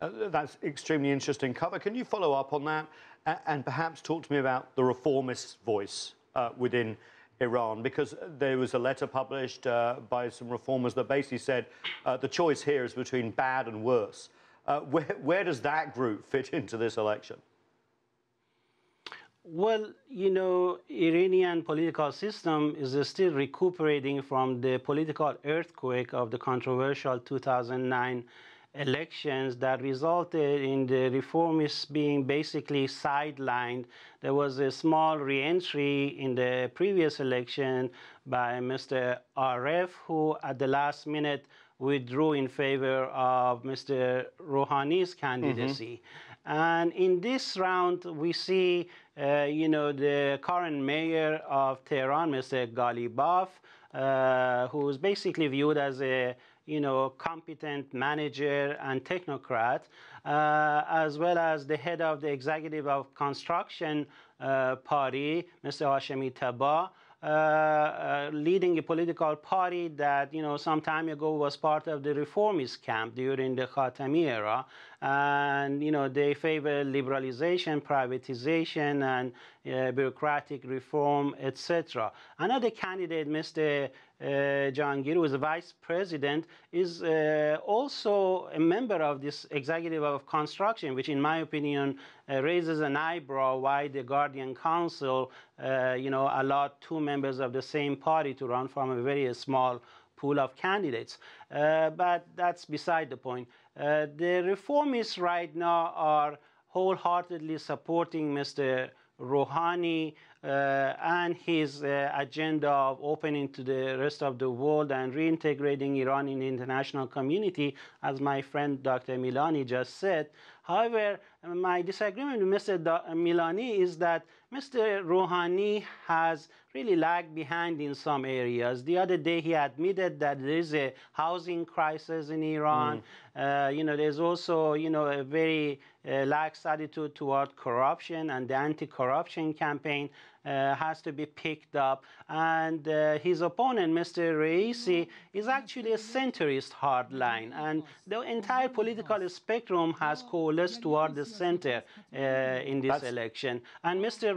That's extremely interesting. Kaveh, can you follow up on that and perhaps talk to me about the reformist voice within Iran? Because there was a letter published by some reformers that basically said the choice here is between bad and worse. Where does that group fit into this election? Well, you know, Iranian political system is still recuperating from the political earthquake of the controversial 2009 elections that resulted in the reformists being basically sidelined. There was a small re-entry in the previous election by Mr. Aref, who at the last minute withdrew in favor of Mr. Rouhani's candidacy. And in this round, we see, you know, the current mayor of Tehran, Mr. Galibaf, who is basically viewed as a, you know, competent manager and technocrat, as well as the head of the executive of construction party, Mr. Hashemi Taba, leading a political party that, you know, some time ago was part of the reformist camp during the Khatami era. And, you know, they favor liberalization, privatization, and bureaucratic reform, etc. Another candidate, Mr. Jahangir, who is the vice president, is also a member of this executive of construction, which in my opinion raises an eyebrow why the Guardian Council, you know, allowed two members of the same party to run from a very small pool of candidates. But that's beside the point. The reformists right now are wholeheartedly supporting Mr. Rouhani and his agenda of opening to the rest of the world and reintegrating Iran in the international community, as my friend Dr. Milani just said. However, my disagreement with Mr. Milani is that Mr. Rouhani has really lagged behind in some areas. The other day he admitted that there is a housing crisis in Iran. You know, there's also, you know, a very lax attitude toward corruption, and the anti-corruption campaign has to be picked up. And his opponent, Mr. Raisi, is actually a centrist hardline. And the entire political spectrum has coalesced toward the center in this election. And Mr.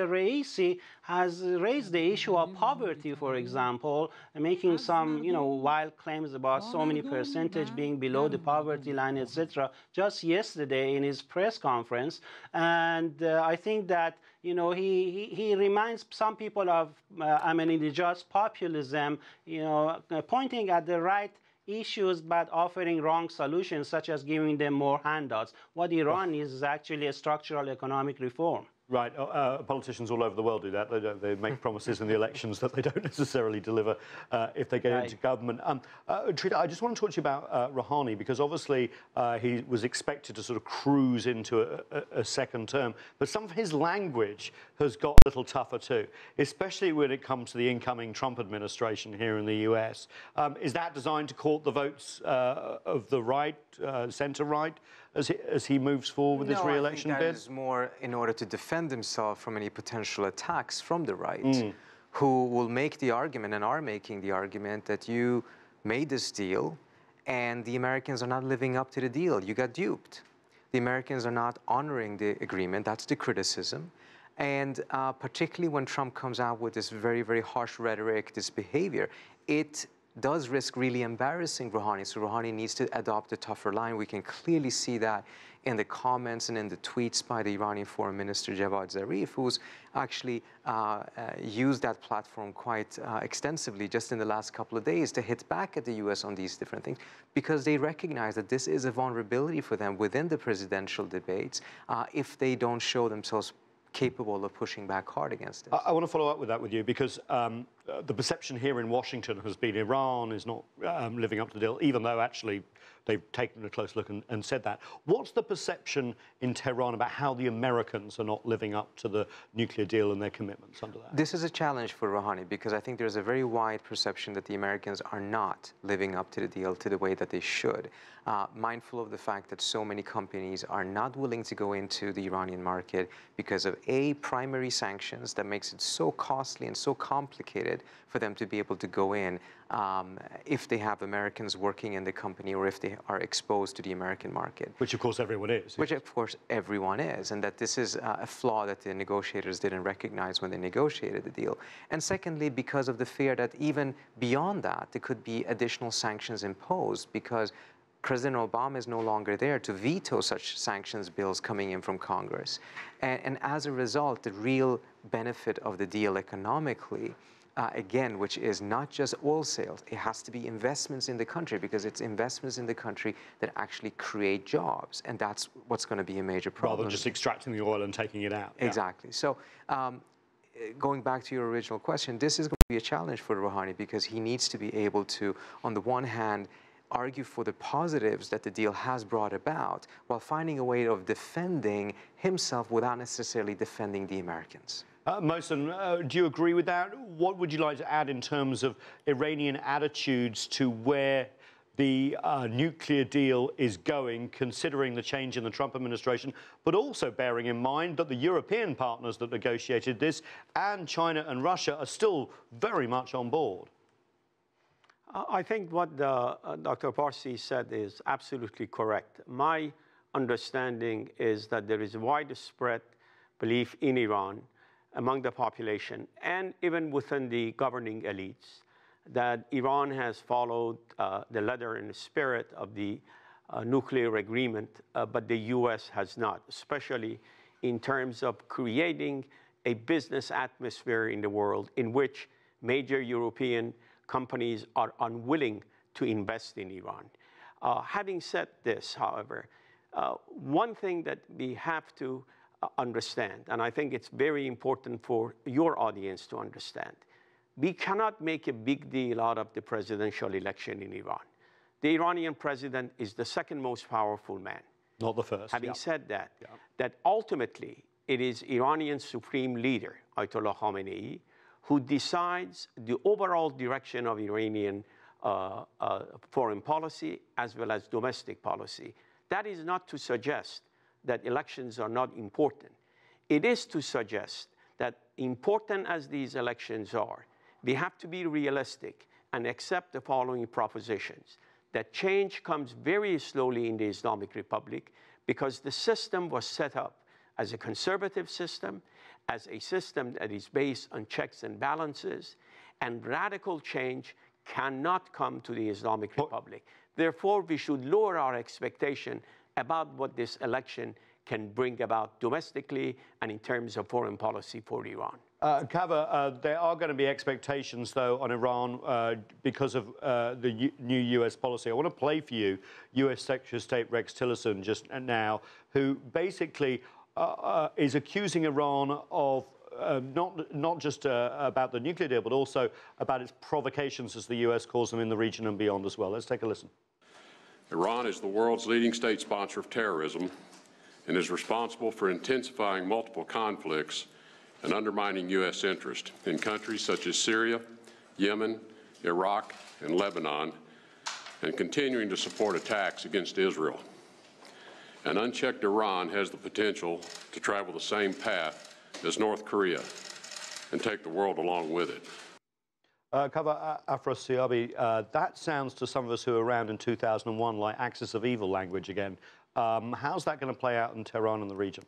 Raisi has raised the issue of poverty, for example, making some, you know, wild claims about so many percentage being below the poverty line, etc., just yesterday in his press conference. And I think that, you know, he reminds some people of Ahmadinejad's populism, you know, pointing at the right issues but offering wrong solutions, such as giving them more handouts. What Iran needs is actually a structural economic reform. Right. Politicians all over the world do that. They make promises in the elections that they don't necessarily deliver if they get into government. Trita, I just want to talk to you about Rouhani, because obviously he was expected to sort of cruise into a second term, but some of his language has got a little tougher too, especially when it comes to the incoming Trump administration here in the US. Is that designed to court the votes of the right, centre-right, as he moves forward with his re-election bid? I think that is more in order to defend himself from any potential attacks from the right, who will make the argument, and are making the argument, that you made this deal and the Americans are not living up to the deal. You got duped. The Americans are not honoring the agreement. That's the criticism. And particularly when Trump comes out with this very, very harsh rhetoric, this behavior, it does risk really embarrassing Rouhani. So Rouhani needs to adopt a tougher line. We can clearly see that in the comments and in the tweets by the Iranian Foreign Minister Javad Zarif, who's actually used that platform quite extensively just in the last couple of days to hit back at the US on these different things, because they recognize that this is a vulnerability for them within the presidential debates if they don't show themselves capable of pushing back hard against it. I want to follow up with that with you, because the perception here in Washington has been Iran is not living up to the deal, even though actually they've taken a close look and said that. What's the perception in Tehran about how the Americans are not living up to the nuclear deal and their commitments under that? This is a challenge for Rouhani, because I think there's a very wide perception that the Americans are not living up to the deal to the way that they should. Mindful of the fact that so many companies are not willing to go into the Iranian market because of primary sanctions that makes it so costly and so complicated for them to be able to go in. if they have Americans working in the company or if they are exposed to the American market. Which, of course, everyone is. Which, of course, everyone is, and that this is a flaw that the negotiators didn't recognize when they negotiated the deal. And secondly, because of the fear that even beyond that, there could be additional sanctions imposed because President Obama is no longer there to veto such sanctions bills coming in from Congress. And as a result, the real benefit of the deal economically, again, which is not just oil sales, it has to be investments in the country because it's investments in the country that actually create jobs. And that's what's going to be a major problem. Rather than just extracting the oil and taking it out. Exactly. So going back to your original question, this is going to be a challenge for Rouhani because he needs to be able to, on the one hand, argue for the positives that the deal has brought about while finding a way of defending himself without necessarily defending the Americans. Mohsen, do you agree with that? What would you like to add in terms of Iranian attitudes to where the nuclear deal is going, considering the change in the Trump administration, but also bearing in mind that the European partners that negotiated this and China and Russia are still very much on board? I think what Dr. Parsi said is absolutely correct. My understanding is that there is widespread belief in Iran among the population and even within the governing elites that Iran has followed the letter and the spirit of the nuclear agreement, but the U.S. has not, especially in terms of creating a business atmosphere in the world in which major European companies are unwilling to invest in Iran. Having said this, however, one thing that we have to understand, and I think it's very important for your audience to understand, we cannot make a big deal out of the presidential election in Iran. The Iranian president is the second most powerful man. Not the first. Having said that, that ultimately it is Iranian supreme leader, Ayatollah Khamenei, who decides the overall direction of Iranian foreign policy as well as domestic policy. That is not to suggest that elections are not important. It is to suggest that important as these elections are, we have to be realistic and accept the following propositions. That change comes very slowly in the Islamic Republic because the system was set up as a conservative system, as a system that is based on checks and balances, and radical change cannot come to the Islamic Republic. Therefore, we should lower our expectation about what this election can bring about domestically and in terms of foreign policy for Iran. Kaveh, there are going to be expectations, though, on Iran because of the new U.S. policy. I want to play for you U.S. Secretary of State Rex Tillerson just now, who basically is accusing Iran of not just about the nuclear deal, but also about its provocations, as the U.S. calls them, in the region and beyond as well. Let's take a listen. Iran is the world's leading state sponsor of terrorism and is responsible for intensifying multiple conflicts and undermining U.S. interest in countries such as Syria, Yemen, Iraq, and Lebanon, and continuing to support attacks against Israel. An unchecked Iran has the potential to travel the same path as North Korea and take the world along with it. Kaveh Afrasiabi, that sounds to some of us who were around in 2001 like axis of evil language again. How's that going to play out in Tehran and the region?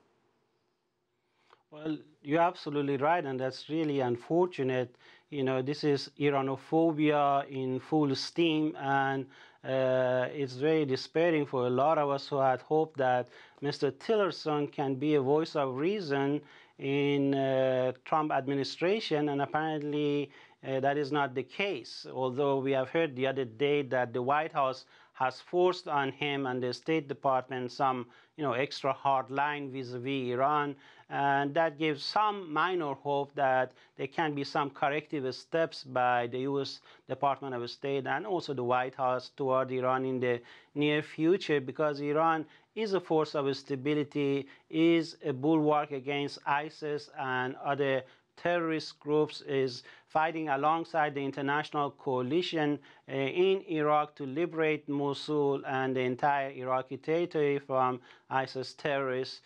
Well, you're absolutely right, and that's really unfortunate. You know, this is Iranophobia in full steam, and it's very despairing for a lot of us who had hoped that Mr. Tillerson can be a voice of reason in Trump administration, and apparently that is not the case. Although we have heard the other day that the White House has forced on him and the State Department some, extra hard line vis-a-vis Iran, and that gives some minor hope that there can be some corrective steps by the U.S. Department of State and also the White House toward Iran in the near future, because Iran is a force of stability, is a bulwark against ISIS and other terrorist groups, is fighting alongside the international coalition in Iraq to liberate Mosul and the entire Iraqi territory from ISIS terrorists,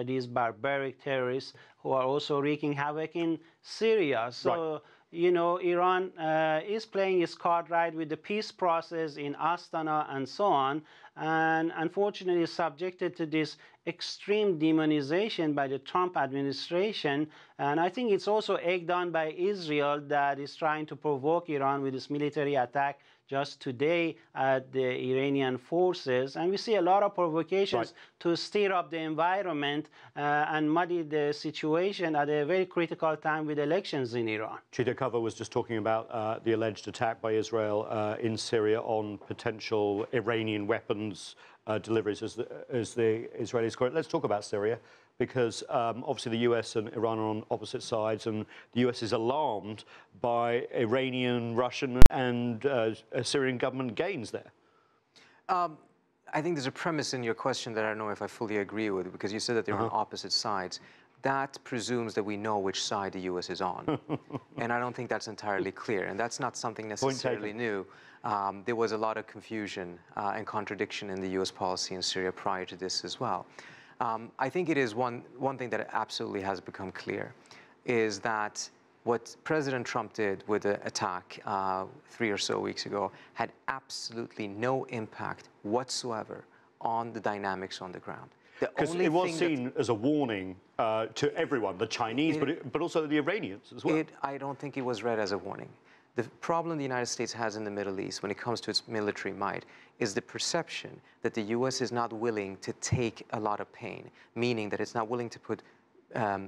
these barbaric terrorists who are also wreaking havoc in Syria. So, you know, Iran is playing its card right with the peace process in Astana and so on, and unfortunately is subjected to this extreme demonization by the Trump administration. And I think it's also egged on by Israel, that is trying to provoke Iran with this military attack just today at the Iranian forces. And we see a lot of provocations to stir up the environment and muddy the situation at a very critical time with elections in Iran. Trita, Kaveh was just talking about the alleged attack by Israel in Syria on potential Iranian weapons deliveries, as the Israelis call it. Let's talk about Syria, because obviously the US and Iran are on opposite sides, and the US is alarmed by Iranian, Russian and Syrian government gains there. I think there's a premise in your question that I don't know if I fully agree with, because you said that they're on opposite sides. That presumes that we know which side the US is on. And I don't think that's entirely clear. And that's not something necessarily new. There was a lot of confusion and contradiction in the US policy in Syria prior to this as well. I think it is one thing that absolutely has become clear, is that what President Trump did with the attack 3 or so weeks ago had absolutely no impact whatsoever on the dynamics on the ground. Because it was seen as a warning to everyone, the Chinese, but also the Iranians as well. I don't think it was read as a warning. The problem the United States has in the Middle East when it comes to its military might is the perception that the US is not willing to take a lot of pain, meaning that it's not willing to put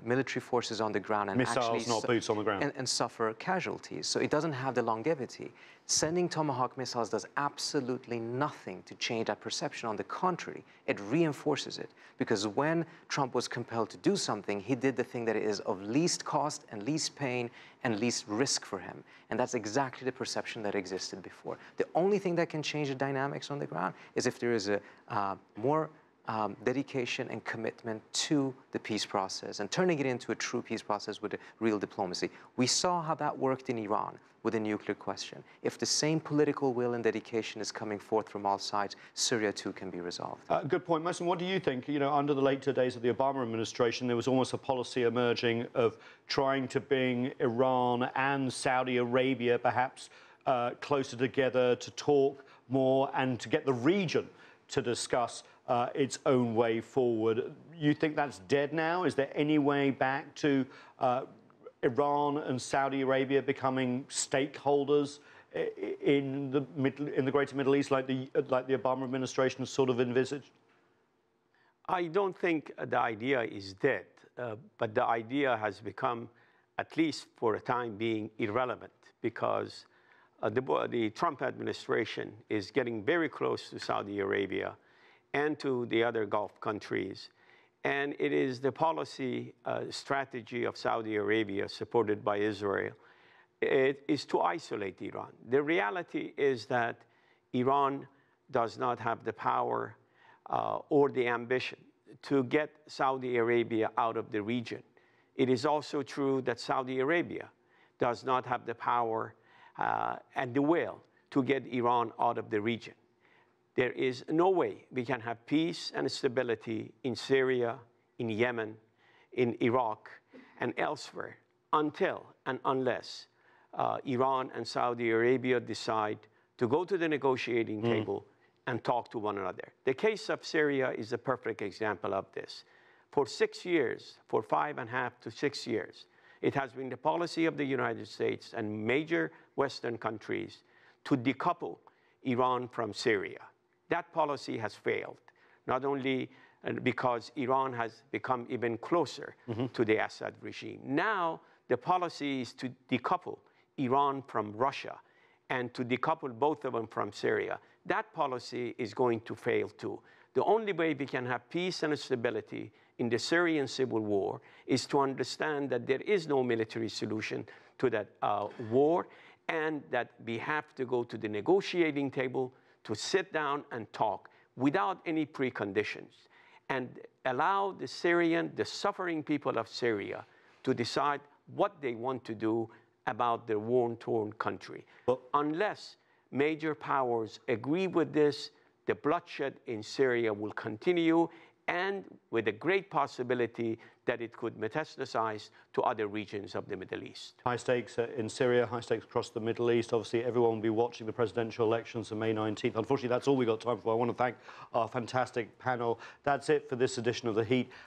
military forces on the ground and missiles, not boots on the ground, and suffer casualties. So it doesn't have the longevity. Sending Tomahawk missiles does absolutely nothing to change that perception. On the contrary, it reinforces it. Because when Trump was compelled to do something, he did the thing that is of least cost and least pain and least risk for him. And that's exactly the perception that existed before. The only thing that can change the dynamics on the ground is if there is a more dedication and commitment to the peace process and turning it into a true peace process with a real diplomacy. We saw how that worked in Iran with the nuclear question. If the same political will and dedication is coming forth from all sides, Syria too can be resolved. Good point. Mohsen, what do you think? You know, under the later days of the Obama administration, there was almost a policy emerging of trying to bring Iran and Saudi Arabia perhaps closer together to talk more and to get the region to discuss its own way forward. You think that's dead now? Is there any way back to Iran and Saudi Arabia becoming stakeholders in the Greater Middle East, like the Obama administration sort of envisaged? I don't think the idea is dead, but the idea has become, at least for a time being, irrelevant, because the Trump administration is getting very close to Saudi Arabia and to the other Gulf countries. And it is the policy strategy of Saudi Arabia, supported by Israel, it is to isolate Iran. The reality is that Iran does not have the power or the ambition to get Saudi Arabia out of the region. It is also true that Saudi Arabia does not have the power and the will to get Iran out of the region. There is no way we can have peace and stability in Syria, in Yemen, in Iraq, and elsewhere until and unless Iran and Saudi Arabia decide to go to the negotiating table and talk to one another. The case of Syria is a perfect example of this. For 6 years, for 5.5 to 6 years, it has been the policy of the United States and major Western countries to decouple Iran from Syria. That policy has failed, not only because Iran has become even closer to the Assad regime. Now, the policy is to decouple Iran from Russia and to decouple both of them from Syria. That policy is going to fail too. The only way we can have peace and stability in the Syrian civil war is to understand that there is no military solution to that war, and that we have to go to the negotiating table to sit down and talk without any preconditions and allow the suffering people of Syria to decide what they want to do about their war-torn country. But unless major powers agree with this, the bloodshed in Syria will continue, and with a great possibility that it could metastasize to other regions of the Middle East. High stakes in Syria, high stakes across the Middle East. Obviously, everyone will be watching the presidential elections on May 19th. Unfortunately, that's all we've got time for. I want to thank our fantastic panel. That's it for this edition of The Heat.